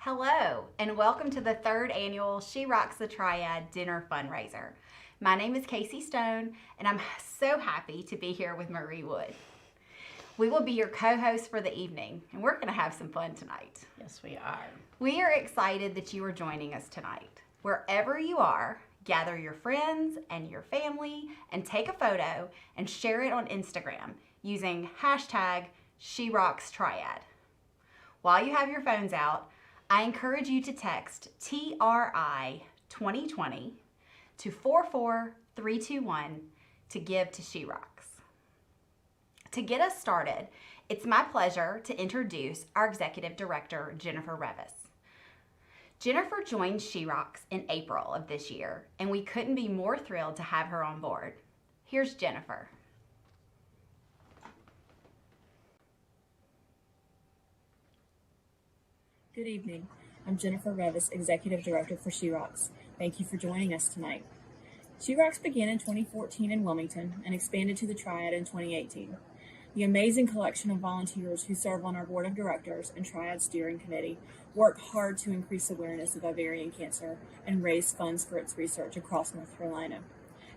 Hello, and welcome to the third annual She Rocks the Triad Dinner Fundraiser. My name is Casey Stone, and I'm so happy to be here with Marie Wood. We will be your co-hosts for the evening, and we're going to have some fun tonight. Yes, we are. We are excited that you are joining us tonight. Wherever you are, gather your friends and your family and take a photo and share it on Instagram using hashtag SheRocksTriad. While you have your phones out, I encourage you to text TRI 2020 to 44321 to give to She Rocks. To get us started, it's my pleasure to introduce our Executive Director, Jennifer Revis. Jennifer joined She Rocks in April of this year, and we couldn't be more thrilled to have her on board. Here's Jennifer. Good evening. I'm Jennifer Revis, Executive Director for She Rocks. Thank you for joining us tonight. She Rocks began in 2014 in Wilmington and expanded to the Triad in 2018. The amazing collection of volunteers who serve on our Board of Directors and Triad Steering Committee work hard to increase awareness of ovarian cancer and raise funds for its research across North Carolina.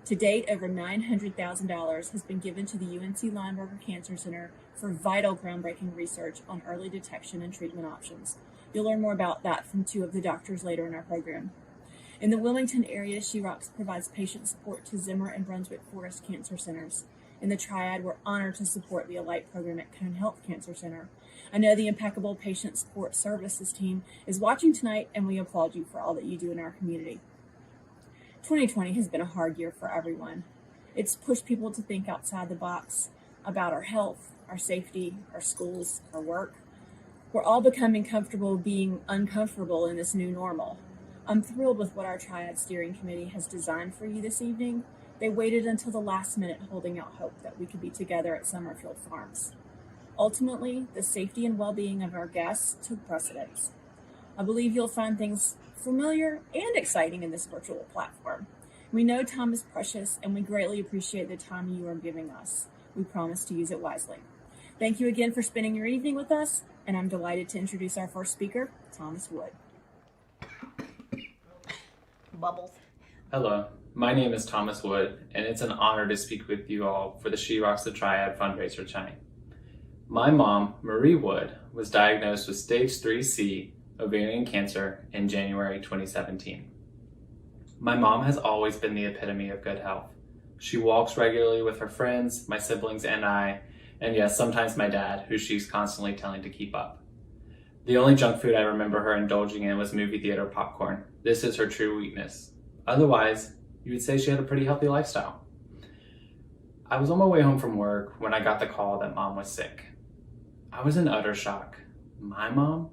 To date, over $900,000 has been given to the UNC Lineberger Cancer Center for vital groundbreaking research on early detection and treatment options. You'll learn more about that from two of the doctors later in our program. In the Wilmington area, She Rocks provides patient support to Zimmer and Brunswick Forest Cancer Centers. In the Triad, we're honored to support the Alight program at Cone Health Cancer Center. I know the impeccable patient support services team is watching tonight, and we applaud you for all that you do in our community. 2020 has been a hard year for everyone. It's pushed people to think outside the box about our health, our safety, our schools, our work. We're all becoming comfortable being uncomfortable in this new normal. I'm thrilled with what our Triad Steering Committee has designed for you this evening. They waited until the last minute holding out hope that we could be together at Summerfield Farms. Ultimately, the safety and well-being of our guests took precedence. I believe you'll find things familiar and exciting in this virtual platform. We know time is precious, and we greatly appreciate the time you are giving us. We promise to use it wisely. Thank you again for spending your evening with us, and I'm delighted to introduce our first speaker, Thomas Wood. Bubbles. Hello, my name is Thomas Wood, and it's an honor to speak with you all for the She Rocks the Triad fundraiser tonight. My mom, Marie Wood, was diagnosed with stage 3C ovarian cancer in January 2017. My mom has always been the epitome of good health. She walks regularly with her friends, my siblings, and I, and yes, sometimes my dad, who she's constantly telling to keep up. The only junk food I remember her indulging in was movie theater popcorn. This is her true weakness. Otherwise, you would say she had a pretty healthy lifestyle. I was on my way home from work when I got the call that mom was sick. I was in utter shock. My mom,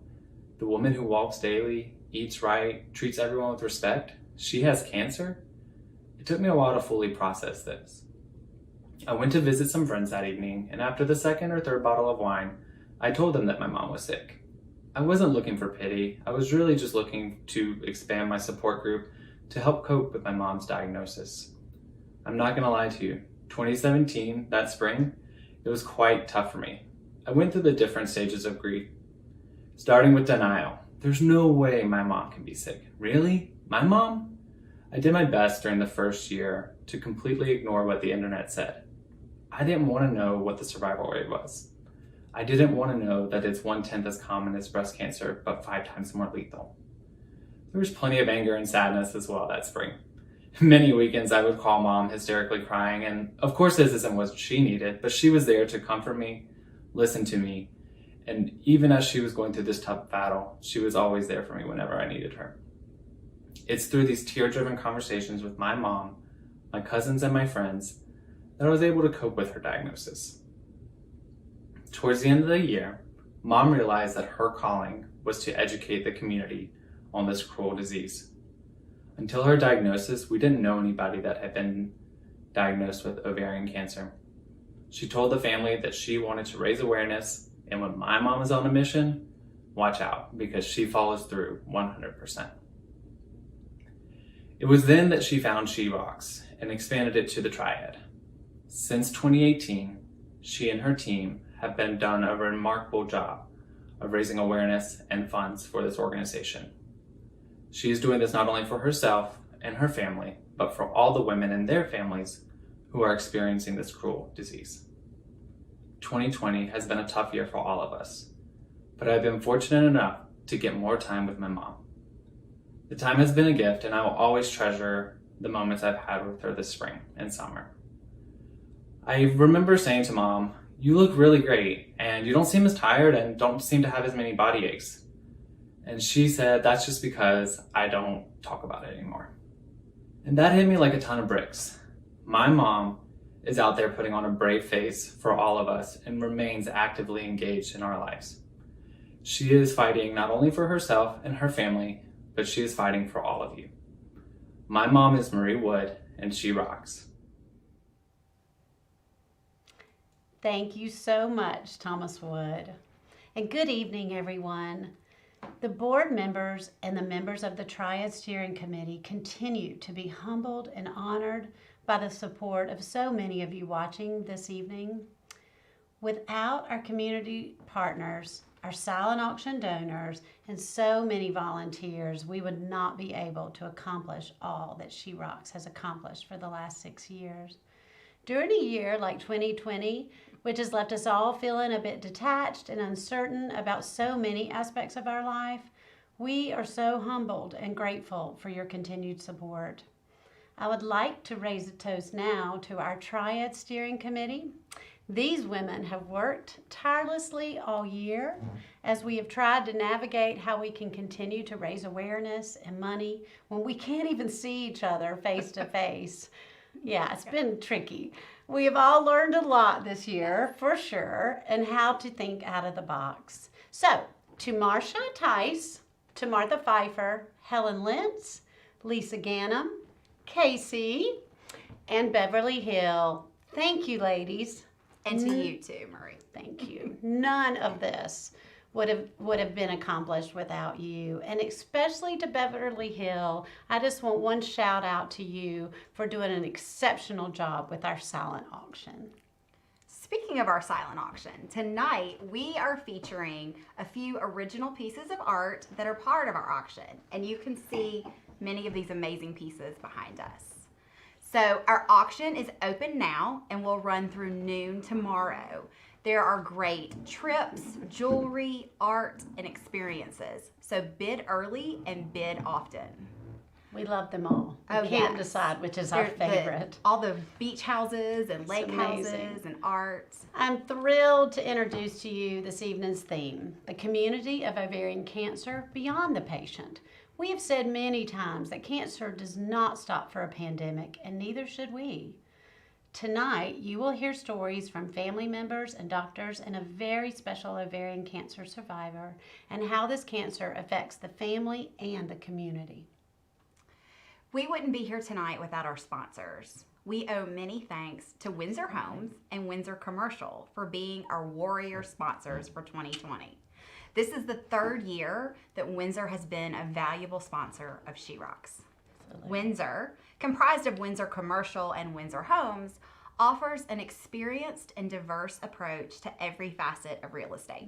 the woman who walks daily, eats right, treats everyone with respect, she has cancer? It took me a while to fully process this. I went to visit some friends that evening, and after the second or third bottle of wine, I told them that my mom was sick. I wasn't looking for pity. I was really just looking to expand my support group to help cope with my mom's diagnosis. I'm not gonna lie to you, 2017, that spring, it was quite tough for me. I went through the different stages of grief, starting with denial. There's no way my mom can be sick. Really? My mom? I did my best during the first year to completely ignore what the internet said. I didn't want to know what the survival rate was. I didn't want to know that it's 1/10 as common as breast cancer, but 5 times more lethal. There was plenty of anger and sadness as well that spring. Many weekends I would call mom hysterically crying, and of course this isn't what she needed, but she was there to comfort me, listen to me, and even as she was going through this tough battle, she was always there for me whenever I needed her. It's through these tear-driven conversations with my mom, my cousins, and my friends that I was able to cope with her diagnosis. Towards the end of the year, mom realized that her calling was to educate the community on this cruel disease. Until her diagnosis, we didn't know anybody that had been diagnosed with ovarian cancer. She told the family that she wanted to raise awareness, and when my mom is on a mission, watch out, because she follows through 100%. It was then that she found She Rocks and expanded it to the Triad. Since 2018, she and her team have done a remarkable job of raising awareness and funds for this organization. She is doing this not only for herself and her family, but for all the women and their families who are experiencing this cruel disease. 2020 has been a tough year for all of us, but I've been fortunate enough to get more time with my mom. The time has been a gift, and I will always treasure the moments I've had with her this spring and summer. I remember saying to Mom, "You look really great, and you don't seem as tired and don't seem to have as many body aches." And she said, "That's just because I don't talk about it anymore." And that hit me like a ton of bricks. My mom is out there putting on a brave face for all of us and remains actively engaged in our lives. She is fighting not only for herself and her family, but she is fighting for all of you. My mom is Marie Wood, and she rocks. Thank you so much, Thomas Wood. And good evening, everyone. The board members and the members of the Triad Steering Committee continue to be humbled and honored by the support of so many of you watching this evening. Without our community partners, our silent auction donors, and so many volunteers, we would not be able to accomplish all that She Rocks has accomplished for the last 6 years. During a year like 2020, which has left us all feeling a bit detached and uncertain about so many aspects of our life, we are so humbled and grateful for your continued support. I would like to raise a toast now to our Triad Steering Committee. These women have worked tirelessly all year as we have tried to navigate how we can continue to raise awareness and money when we can't even see each other face to face. Yeah, it's been tricky. We have all learned a lot this year, for sure, and how to think out of the box. So, to Marcia Tice, to Martha Pfeiffer, Helen Lentz, Lisa Gannum, Casey, and Beverly Hill, thank you, ladies. And to you too, Marie. Thank you. None of this would have been accomplished without you. And especially to Beverly Hill, I just want one shout out to you for doing an exceptional job with our silent auction. Speaking of our silent auction, tonight we are featuring a few original pieces of art that are part of our auction. And you can see many of these amazing pieces behind us. So our auction is open now and will run through noon tomorrow. There are great trips, jewelry, art, and experiences. So bid early and bid often. We love them all. Oh, We can't yes. decide which is our favorite. All the beach houses and lake amazing. houses and art. I'm thrilled to introduce to you this evening's theme, the community of ovarian cancer beyond the patient. We have said many times that cancer does not stop for a pandemic, and neither should we. Tonight, you will hear stories from family members and doctors and a very special ovarian cancer survivor and how this cancer affects the family and the community. We wouldn't be here tonight without our sponsors. We owe many thanks to Windsor Homes and Windsor Commercial for being our warrior sponsors for 2020. This is the third year that Windsor has been a valuable sponsor of She Rocks. Windsor, comprised of Windsor Commercial and Windsor Homes, offers an experienced and diverse approach to every facet of real estate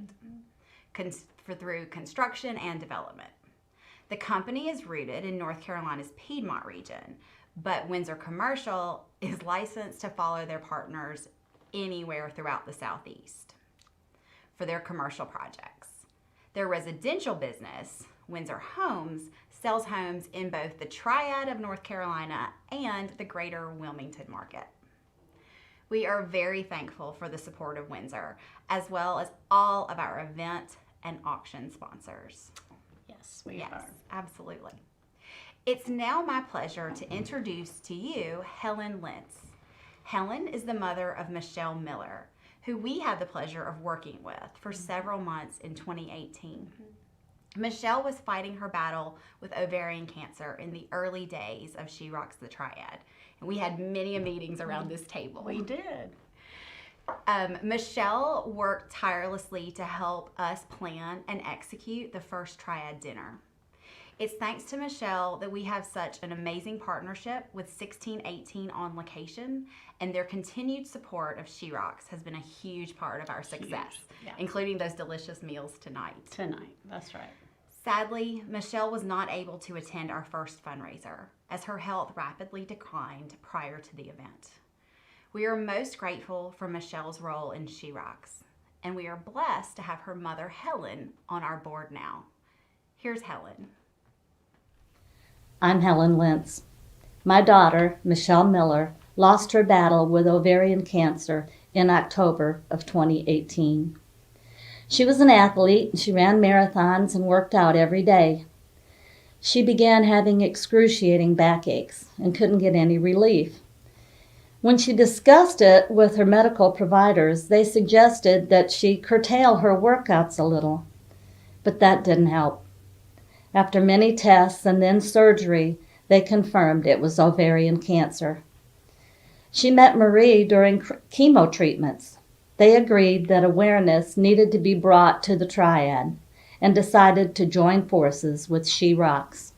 through construction and development. The company is rooted in North Carolina's Piedmont region, but Windsor Commercial is licensed to follow their partners anywhere throughout the Southeast for their commercial projects. Their residential business, Windsor Homes, sells homes in both the Triad of North Carolina and the greater Wilmington market. We are very thankful for the support of Windsor, as well as all of our event and auction sponsors. Yes, we Yes, are. absolutely. It's now my pleasure to introduce to you Helen Lentz. Helen is the mother of Michelle Miller, who we had the pleasure of working with for several months in 2018. Michelle was fighting her battle with ovarian cancer in the early days of She Rocks the Triad, and we had many meetings around this table. We did. Michelle worked tirelessly to help us plan and execute the first Triad dinner. It's thanks to Michelle that we have such an amazing partnership with 1618 on location, and their continued support of She Rocks has been a huge part of our success, Yeah. including those delicious meals tonight. That's right. Sadly, Michelle was not able to attend our first fundraiser as her health rapidly declined prior to the event. We are most grateful for Michelle's role in She Rocks, and we are blessed to have her mother, Helen, on our board now. Here's Helen. I'm Helen Lentz. My daughter, Michelle Miller, lost her battle with ovarian cancer in October of 2018. She was an athlete and she ran marathons and worked out every day. She began having excruciating backaches and couldn't get any relief. When she discussed it with her medical providers, they suggested that she curtail her workouts a little, but that didn't help. After many tests and then surgery, they confirmed it was ovarian cancer. She met Marie during chemo treatments. They agreed that awareness needed to be brought to the Triad and decided to join forces with She Rocks.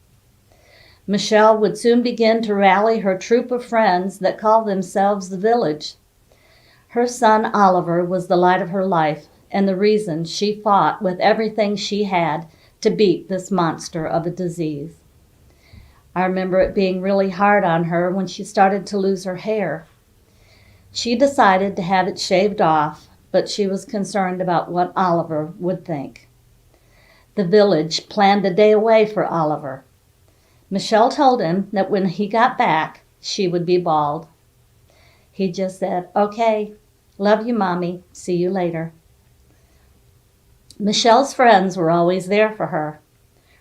Michelle would soon begin to rally her troop of friends that called themselves the Village. Her son Oliver was the light of her life and the reason she fought with everything she had to beat this monster of a disease. I remember it being really hard on her when she started to lose her hair. She decided to have it shaved off, but she was concerned about what Oliver would think. The Village planned a day away for Oliver. Michelle told him that when he got back, she would be bald. He just said, "Okay, love you, Mommy. See you later." Michelle's friends were always there for her.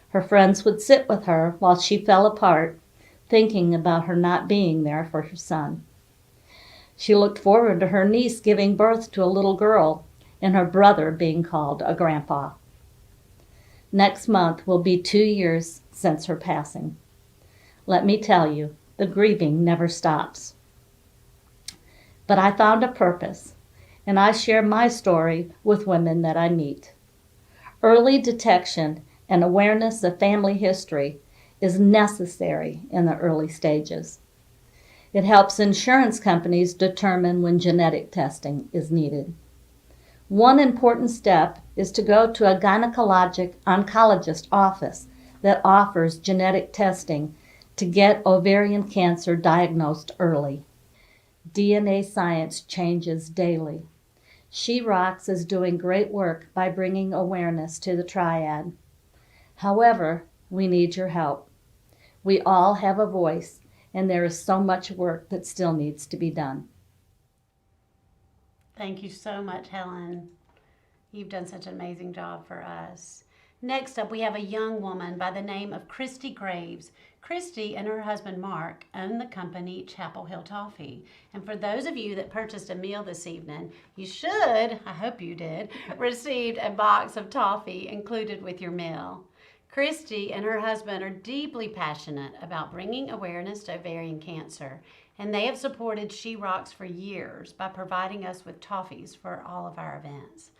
Her friends would sit with her while she fell apart, thinking about her not being there for her son. She looked forward to her niece giving birth to a little girl and her brother being called a grandpa. Next month will be 2 years since her passing. Let me tell you, the grieving never stops. But I found a purpose, and I share my story with women that I meet. Early detection and awareness of family history is necessary in the early stages. It helps insurance companies determine when genetic testing is needed. One important step is to go to a gynecologic oncologist office that offers genetic testing to get ovarian cancer diagnosed early. DNA science changes daily. She Rocks is doing great work by bringing awareness to the Triad. However, we need your help. We all have a voice, and there is so much work that still needs to be done. Thank you so much, Helen. You've done such an amazing job for us. Next up, we have a young woman by the name of Christy Graves. Christy and her husband Mark own the company Chapel Hill Toffee. And for those of you that purchased a meal this evening, you should, I hope you did, received a box of toffee included with your meal. Christy and her husband are deeply passionate about bringing awareness to ovarian cancer, and they have supported She Rocks for years by providing us with toffees for all of our events.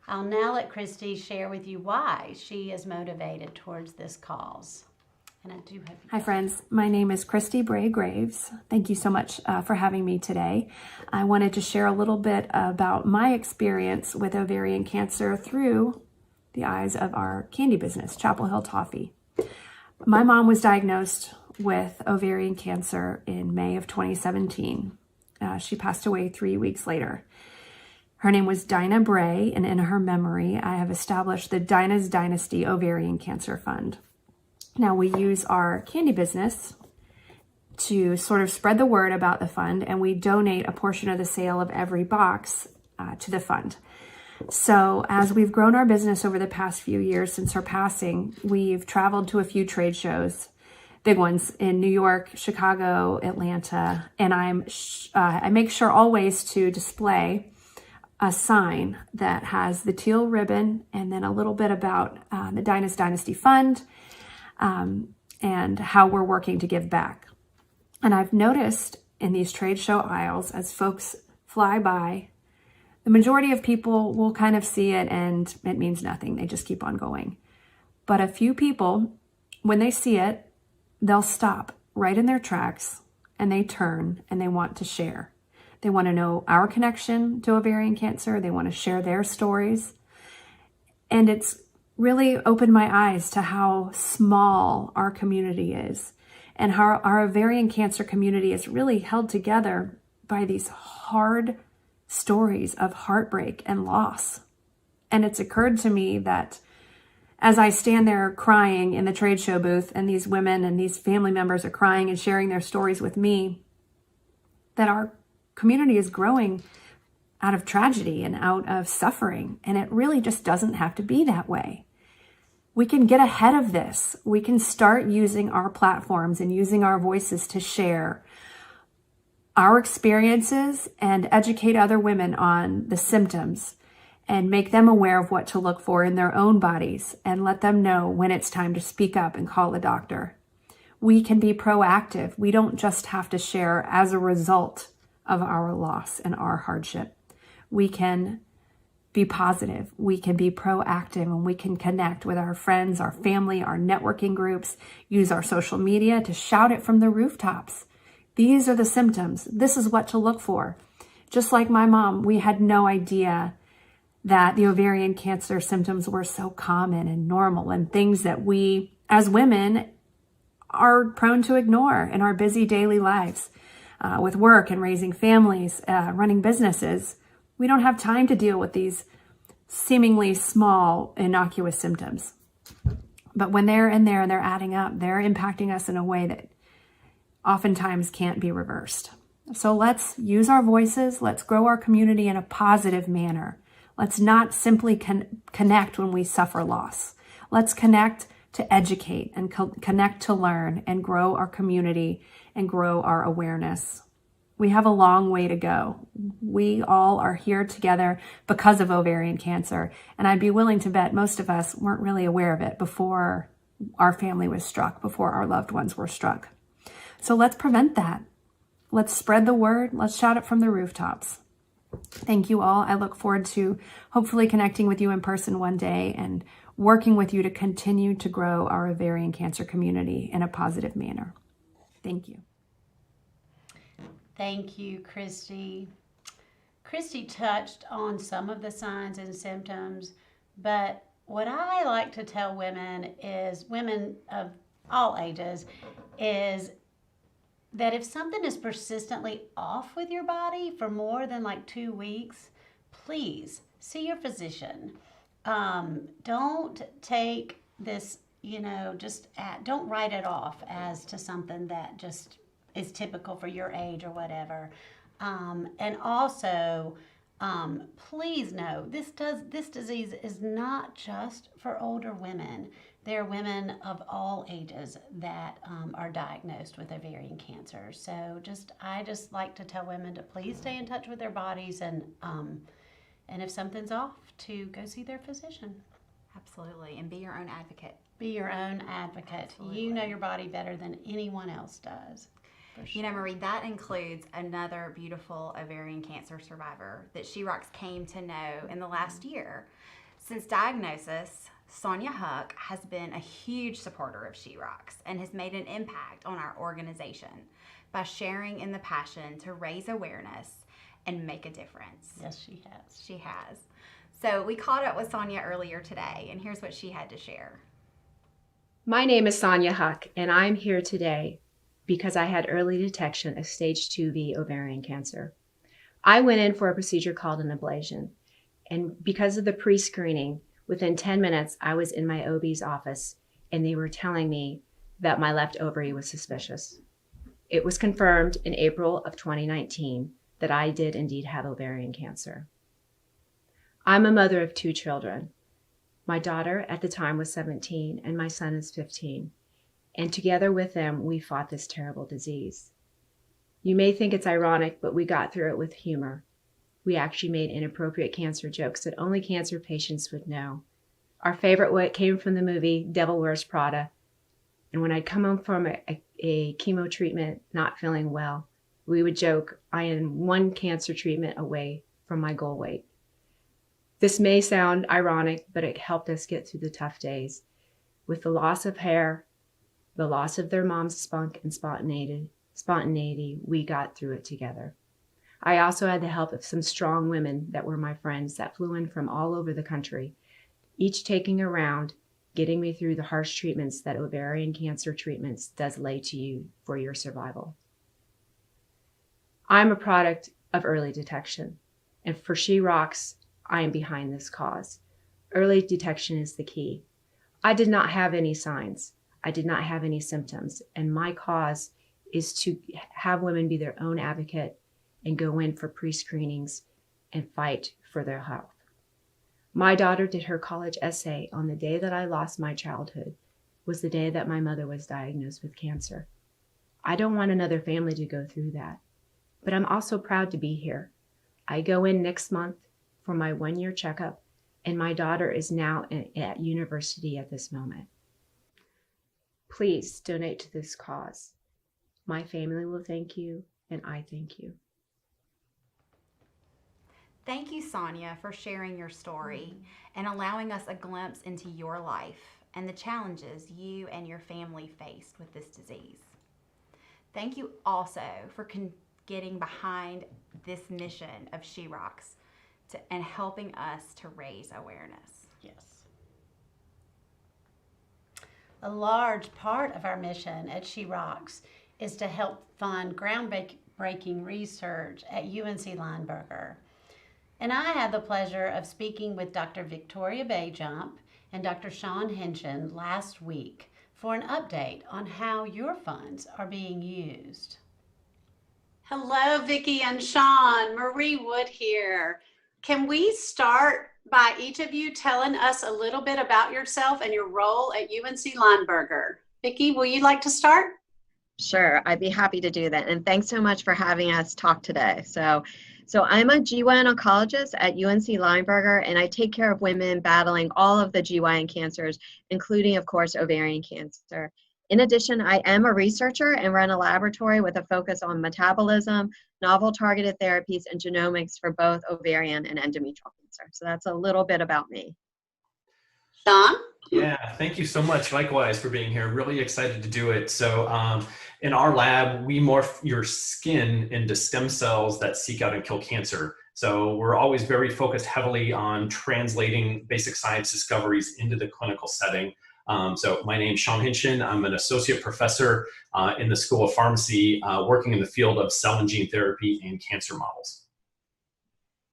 I'll now let Christy share with you why she is motivated towards this cause. And I do hope you Hi friends, my name is Christy Bray Graves. Thank you so much for having me today. I wanted to share a little bit about my experience with ovarian cancer through the eyes of our candy business, Chapel Hill Toffee. My mom was diagnosed with ovarian cancer in May of 2017. She passed away 3 weeks later. Her name was Dinah Bray, and in her memory, I have established the Dinah's Dynasty Ovarian Cancer Fund. Now, we use our candy business to sort of spread the word about the fund, and we donate a portion of the sale of every box to the fund. So as we've grown our business over the past few years since her passing, we've traveled to a few trade shows, big ones in New York, Chicago, Atlanta, and I make sure always to display a sign that has the teal ribbon and then a little bit about the Dinah's Dynasty Fund and how we're working to give back. And I've noticed in these trade show aisles, as folks fly by, the majority of people will kind of see it and it means nothing. They just keep on going. But a few people when they see it, they'll stop right in their tracks and they turn and they want to share. They want to know our connection to ovarian cancer. They want to share their stories. And it's really opened my eyes to how small our community is and how our ovarian cancer community is really held together by these hard stories of heartbreak and loss. And it's occurred to me that as I stand there crying in the trade show booth and these women and these family members are crying and sharing their stories with me, that our community is growing out of tragedy and out of suffering. And it really just doesn't have to be that way. We can get ahead of this. We can start using our platforms and using our voices to share our experiences and educate other women on the symptoms and make them aware of what to look for in their own bodies and let them know when it's time to speak up and call a doctor. We can be proactive. We don't just have to share as a result of our loss and our hardship. We can be positive. We can be proactive, and we can connect with our friends, our family, our networking groups, use our social media to shout it from the rooftops. These are the symptoms. This is what to look for. Just like my mom, we had no idea that the ovarian cancer symptoms were so common and normal and things that we as women are prone to ignore in our busy daily lives. With work and raising families, running businesses, we don't have time to deal with these seemingly small, innocuous symptoms. But when they're in there and they're adding up, they're impacting us in a way that oftentimes can't be reversed. So let's use our voices. Let's grow our community in a positive manner. Let's not simply connect when we suffer loss. Let's connect to educate and connect to learn and grow our community and grow our awareness. We have a long way to go. We all are here together because of ovarian cancer. And I'd be willing to bet most of us weren't really aware of it before our family was struck, before our loved ones were struck. So let's prevent that. Let's spread the word. Let's shout it from the rooftops. Thank you all. I look forward to hopefully connecting with you in person one day and working with you to continue to grow our ovarian cancer community in a positive manner. Thank you. Thank you, Christy. Christy touched on some of the signs and symptoms, but what I like to tell women of all ages, is that if something is persistently off with your body for more than like 2 weeks, please see your physician. Don't take this, don't write it off as to something that just is typical for your age or whatever. And also, please know this disease is not just for older women. There are women of all ages that are diagnosed with ovarian cancer. So I just like to tell women to please stay in touch with their bodies and if something's off, to go see their physician. Absolutely, and be your own advocate. Be your own advocate. Absolutely. You know your body better than anyone else does. You know, Marie, that includes another beautiful ovarian cancer survivor that She Rocks came to know in the last year. Since diagnosis, Sonia Huck has been a huge supporter of She Rocks and has made an impact on our organization by sharing in the passion to raise awareness and make a difference. Yes, she has. She has. So we caught up with Sonia earlier today, and here's what she had to share. My name is Sonia Huck, and I'm here today because I had early detection of stage 2B ovarian cancer. I went in for a procedure called an ablation, and because of the pre-screening, within 10 minutes, I was in my OB's office, and they were telling me that my left ovary was suspicious. It was confirmed in April of 2019 that I did indeed have ovarian cancer. I'm a mother of 2 children. My daughter at the time was 17, and my son is 15. And together with them, we fought this terrible disease. You may think it's ironic, but we got through it with humor. We actually made inappropriate cancer jokes that only cancer patients would know. Our favorite one came from the movie Devil Wears Prada. And when I'd come home from a chemo treatment not feeling well, we would joke, I am 1 cancer treatment away from my goal weight. This may sound ironic, but it helped us get through the tough days. With the loss of hair the loss of their mom's spunk and spontaneity, we got through it together. I also had the help of some strong women that were my friends that flew in from all over the country, each taking a round, getting me through the harsh treatments that ovarian cancer treatments does lay to you for your survival. I'm a product of early detection, and for She Rocks, I am behind this cause. Early detection is the key. I did not have any signs. I did not have any symptoms, and my cause is to have women be their own advocate and go in for pre-screenings and fight for their health. My daughter did her college essay on the day that I lost my childhood, was the day that my mother was diagnosed with cancer. I don't want another family to go through that, but I'm also proud to be here. I go in next month for my 1-year checkup, and my daughter is now at university at this moment. Please donate to this cause. My family will thank you, and I thank you. Thank you, Sonia, for sharing your story and allowing us a glimpse into your life and the challenges you and your family faced with this disease. Thank you also for getting behind this mission of She Rocks and helping us to raise awareness. Yes. A large part of our mission at She Rocks is to help fund groundbreaking research at UNC Lineberger. And I had the pleasure of speaking with Dr. Victoria Bayjump and Dr. Sean Hinchin last week for an update on how your funds are being used. Hello, Vicki and Sean. Marie Wood here. Can we start by each of you telling us a little bit about yourself and your role at UNC Lineberger? Vicki, will you like to start? Sure, I'd be happy to do that. And thanks so much for having us talk today. So I'm a GYN oncologist at UNC Lineberger, and I take care of women battling all of the GYN cancers, including, of course, ovarian cancer. In addition, I am a researcher and run a laboratory with a focus on metabolism, novel targeted therapies, and genomics for both ovarian and endometrial cancer. So that's a little bit about me. Sean? Yeah, thank you so much. Likewise for being here. Really excited to do it. So in our lab, we morph your skin into stem cells that seek out and kill cancer. So we're always very focused heavily on translating basic science discoveries into the clinical setting. So my name's Sean Hinchin. I'm an associate professor in the School of Pharmacy, working in the field of cell and gene therapy and cancer models.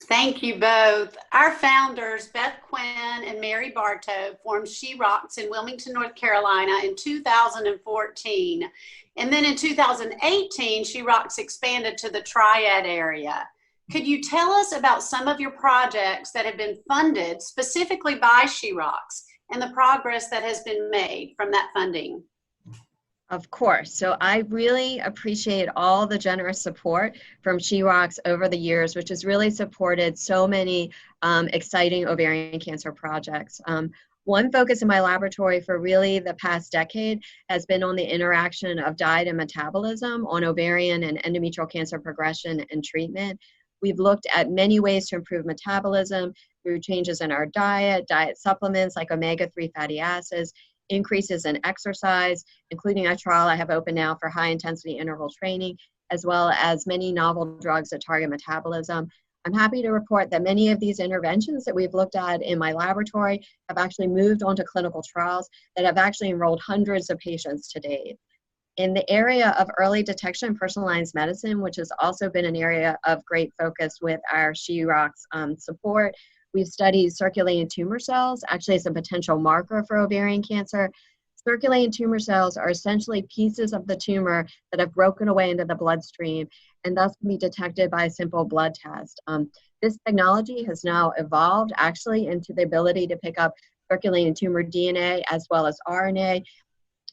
Thank you both. Our founders, Beth Quinn and Mary Bartow, formed She Rocks in Wilmington, North Carolina in 2014. And then in 2018, She Rocks expanded to the Triad area. Could you tell us about some of your projects that have been funded specifically by She Rocks and the progress that has been made from that funding? Of course. So I really appreciate all the generous support from She Rocks over the years, which has really supported so many exciting ovarian cancer projects. One focus in my laboratory for really the past decade has been on the interaction of diet and metabolism on ovarian and endometrial cancer progression and treatment. We've looked at many ways to improve metabolism through changes in our diet supplements like omega-3 fatty acids, increases in exercise, including a trial I have open now for high intensity interval training, as well as many novel drugs that target metabolism. I'm happy to report that many of these interventions that we've looked at in my laboratory have actually moved on to clinical trials that have actually enrolled hundreds of patients to date. In the area of early detection and personalized medicine, which has also been an area of great focus with our She Rocks support, we've studied circulating tumor cells, actually as a potential marker for ovarian cancer. Circulating tumor cells are essentially pieces of the tumor that have broken away into the bloodstream and thus can be detected by a simple blood test. This technology has now evolved actually into the ability to pick up circulating tumor DNA as well as RNA,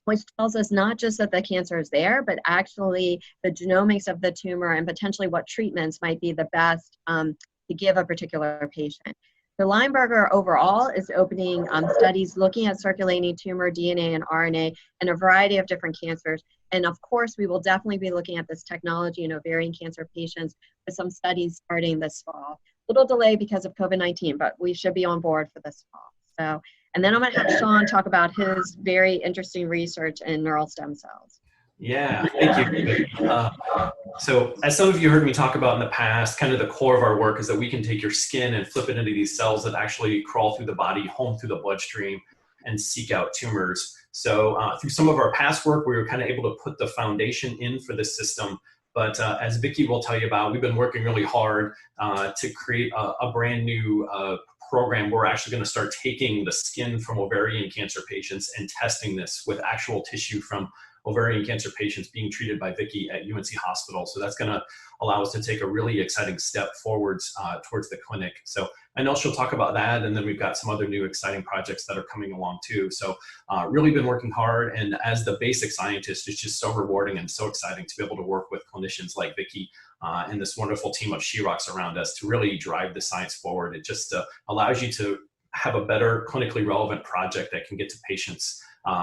which tells us not just that the cancer is there, but actually the genomics of the tumor and potentially what treatments might be the best to give a particular patient. So Lineberger overall is opening studies looking at circulating tumor DNA and RNA in a variety of different cancers. And of course, we will definitely be looking at this technology in ovarian cancer patients with some studies starting this fall. Little delay because of COVID-19, but we should be on board for this fall. So And then I'm going to have Sean talk about his very interesting research in neural stem cells. Yeah, thank you. So as some of you heard me talk about in the past, kind of the core of our work is that we can take your skin and flip it into these cells that actually crawl through the body, home through the bloodstream, and seek out tumors. So through some of our past work, we were kind of able to put the foundation in for this system. But as Vicki will tell you about, we've been working really hard to create a brand new program where we're actually going to start taking the skin from ovarian cancer patients and testing this with actual tissue from ovarian cancer patients being treated by Vicki at UNC Hospital. So that's going to allow us to take a really exciting step forwards towards the clinic. So I know she'll talk about that, and then we've got some other new exciting projects that are coming along too. So really been working hard, and as the basic scientist, it's just so rewarding and so exciting to be able to work with clinicians like Vicki and this wonderful team of SheRocks around us to really drive the science forward. It just allows you to have a better clinically relevant project that can get to patients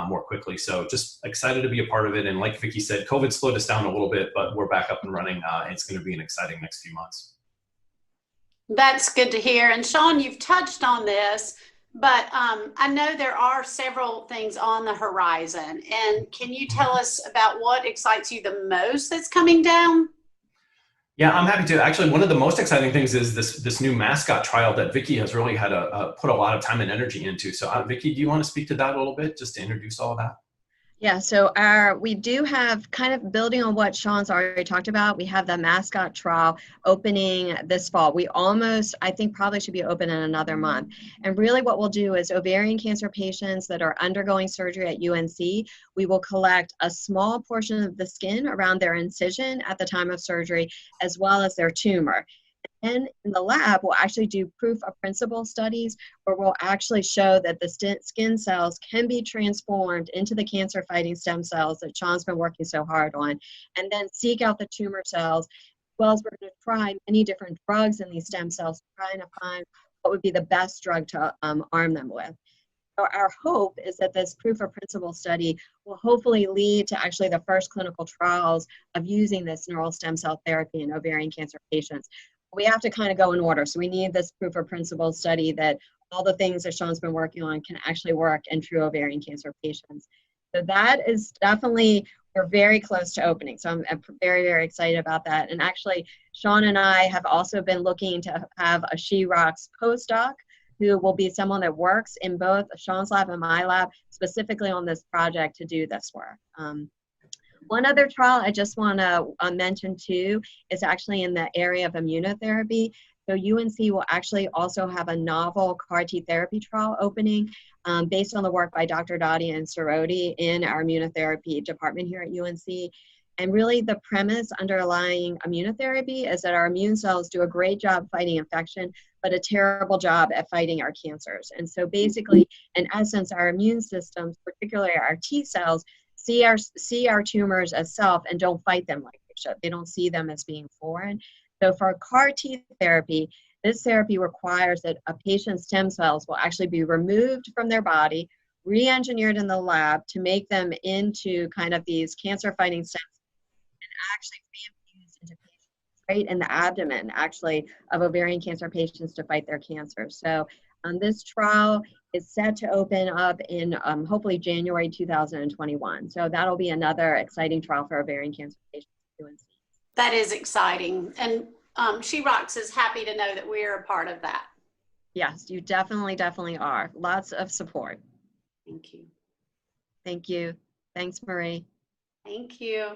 more quickly. So just excited to be a part of it. And like Vicki said, COVID slowed us down a little bit, but we're back up and running. It's going to be an exciting next few months. That's good to hear. And Sean, you've touched on this, but I know there are several things on the horizon. And can you tell us about what excites you the most that's coming down? Yeah, I'm happy to. Actually, one of the most exciting things is this new mascot trial that Vicki has really had to put a lot of time and energy into. So Vicki, do you want to speak to that a little bit, just to introduce all of that? Yeah, so we do have, kind of building on what Sean's already talked about, we have the mascot trial opening this fall. We almost, I think, probably should be open in another month. And really what we'll do is ovarian cancer patients that are undergoing surgery at UNC, we will collect a small portion of the skin around their incision at the time of surgery, as well as their tumor. And in the lab, we'll actually do proof of principle studies where we'll actually show that the skin cells can be transformed into the cancer-fighting stem cells that Sean's been working so hard on, and then seek out the tumor cells, as well as we're going to try many different drugs in these stem cells, trying to find what would be the best drug to arm them with. So our hope is that this proof of principle study will hopefully lead to actually the first clinical trials of using this neural stem cell therapy in ovarian cancer patients. We have to kind of go in order. So we need this proof of principle study that all the things that Sean's been working on can actually work in true ovarian cancer patients. So that is definitely, we're very close to opening. So I'm very, very excited about that. And actually, Sean and I have also been looking to have a SheRocks postdoc who will be someone that works in both Sean's lab and my lab, specifically on this project to do this work. One other trial I just want to mention too is actually in the area of immunotherapy. So UNC will actually also have a novel CAR T therapy trial opening based on the work by Dr. Dadi and Sarodi in our immunotherapy department here at UNC. And really the premise underlying immunotherapy is that our immune cells do a great job fighting infection, but a terrible job at fighting our cancers. And so basically, in essence, our immune systems, particularly our T cells, see our tumors as self and don't fight them like they should. They don't see them as being foreign. So for CAR T therapy, this therapy requires that a patient's stem cells will actually be removed from their body, re-engineered in the lab to make them into kind of these cancer-fighting stem cells and actually re-infused into patients right in the abdomen, actually, of ovarian cancer patients to fight their cancer. So this trial is set to open up in hopefully January 2021. So that'll be another exciting trial for ovarian cancer patients at UNC. That is exciting. And SheRocks is happy to know that we're a part of that. Yes, you definitely are. Lots of support. Thank you. Thank you. Thanks, Marie. Thank you.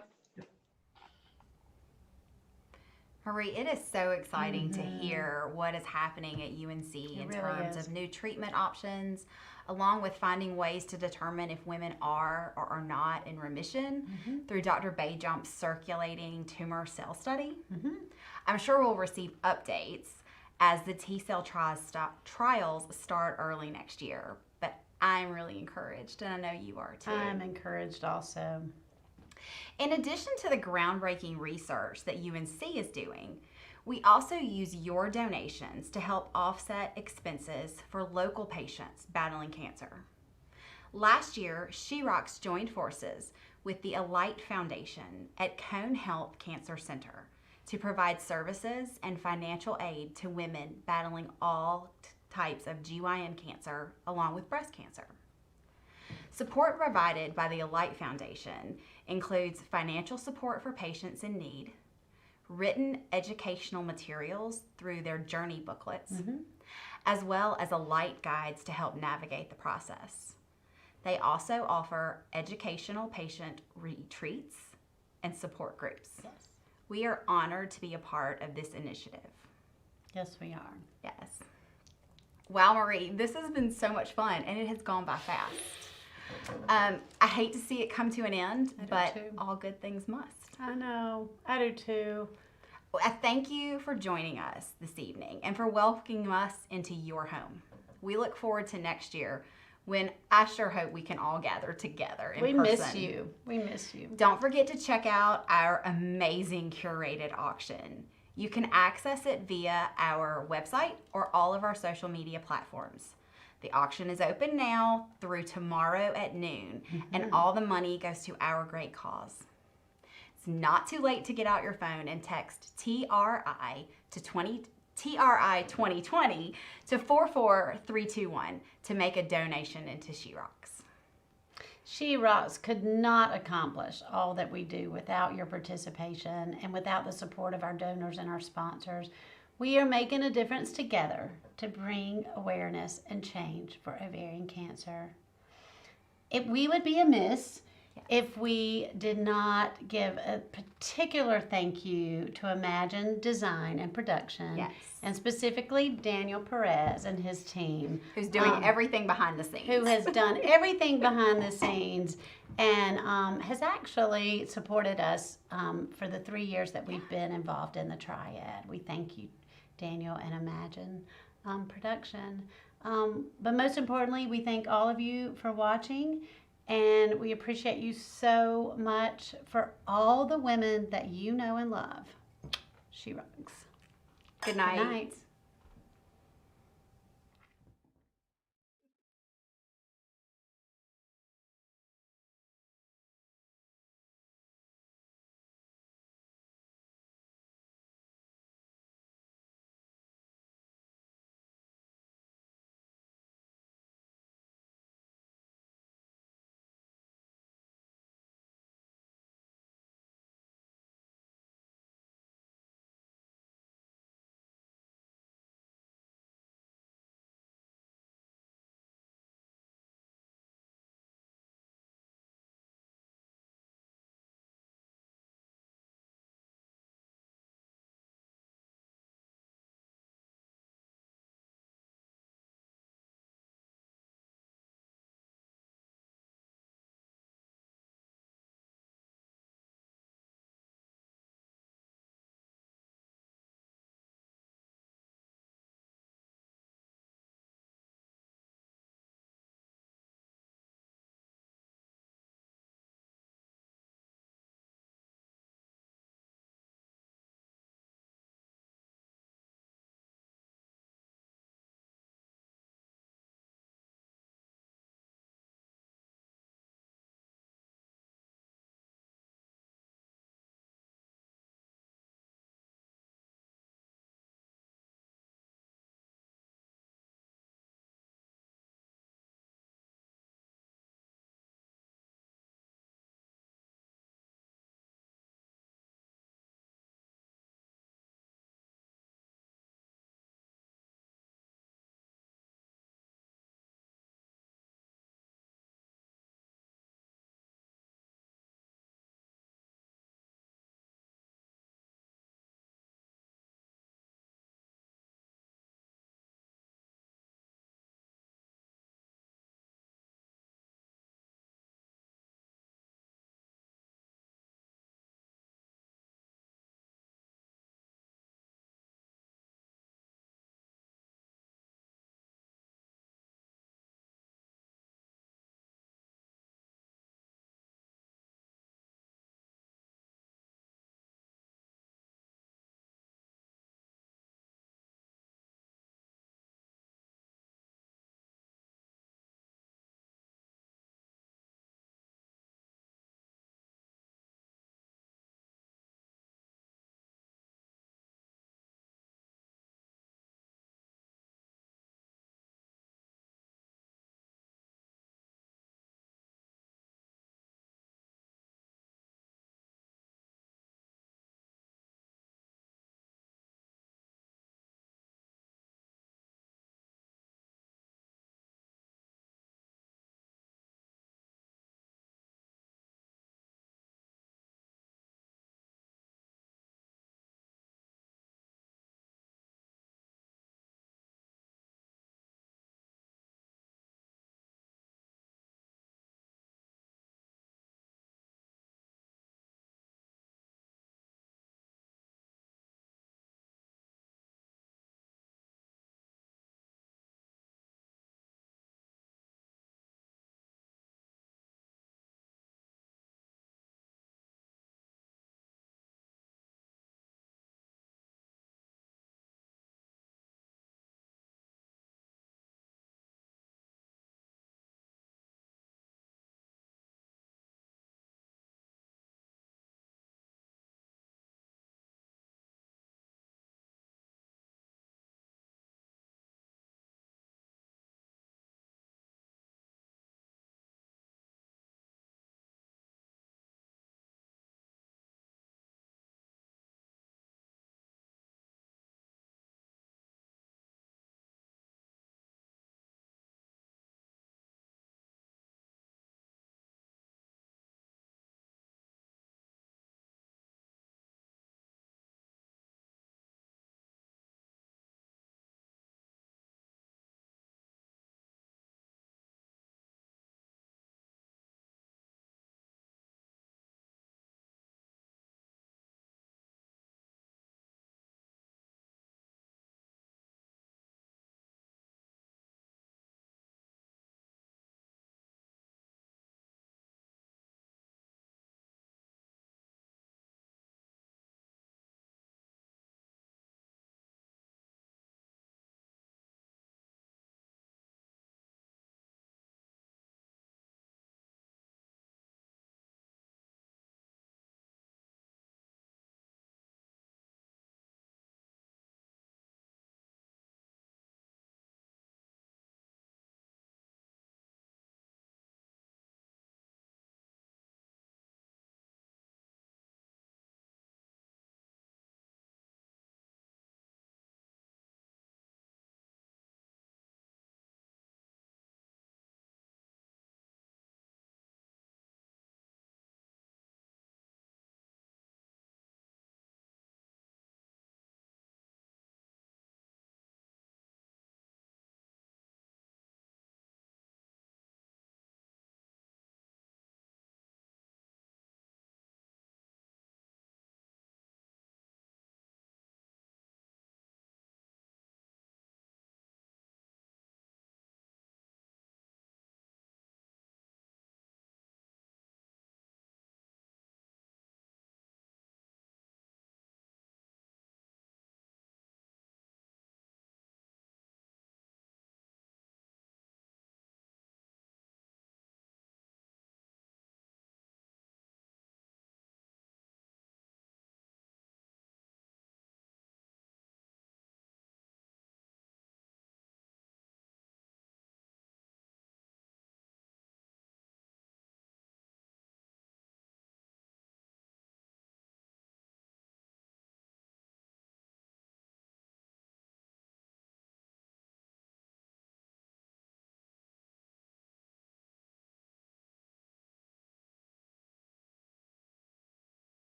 Marie, it is so exciting to hear what is happening at UNC in terms of new treatment options, along with finding ways to determine if women are or are not in remission through Dr. Bayjump's circulating tumor cell study. I'm sure we'll receive updates as the T-cell trials start early next year, but I'm really encouraged, and I know you are too. I'm encouraged also. In addition to the groundbreaking research that UNC is doing, we also use your donations to help offset expenses for local patients battling cancer. Last year, SheRocks joined forces with the Alight Foundation at Cone Health Cancer Center to provide services and financial aid to women battling all types of GYN cancer along with breast cancer. Support provided by the Alight Foundation includes financial support for patients in need, written educational materials through their journey booklets, as well as Alight guides to help navigate the process. They also offer educational patient retreats and support groups. Yes. We are honored to be a part of this initiative. Yes, we are. Yes. Wow, Marie, this has been so much fun, and it has gone by fast. I hate to see it come to an end, but too. all good things must. I know. I do too. I thank you for joining us this evening and for welcoming us into your home. We look forward to next year when I sure hope we can all gather together in person. We miss you. We miss you. Don't forget to check out our amazing curated auction. You can access it via our website or all of our social media platforms. The auction is open now through tomorrow at noon, and all the money goes to our great cause. It's not too late to get out your phone and text TRI 2020 to 44321 to make a donation into She Rocks. She Rocks could not accomplish all that we do without your participation and without the support of our donors and our sponsors. We are making a difference together to bring awareness and change for ovarian cancer. We would be amiss if we did not give a particular thank you to Imagine Design and Production, Yes. and specifically Daniel Perez and his team. Who's doing everything behind the scenes. Who has done everything behind the scenes and has actually supported us for the 3 years that we've been involved in the Triad. We thank you, Daniel and Imagine Production. But most importantly, we thank all of you for watching, and we appreciate you so much for all the women that you know and love. She Rocks. Good night. Good night.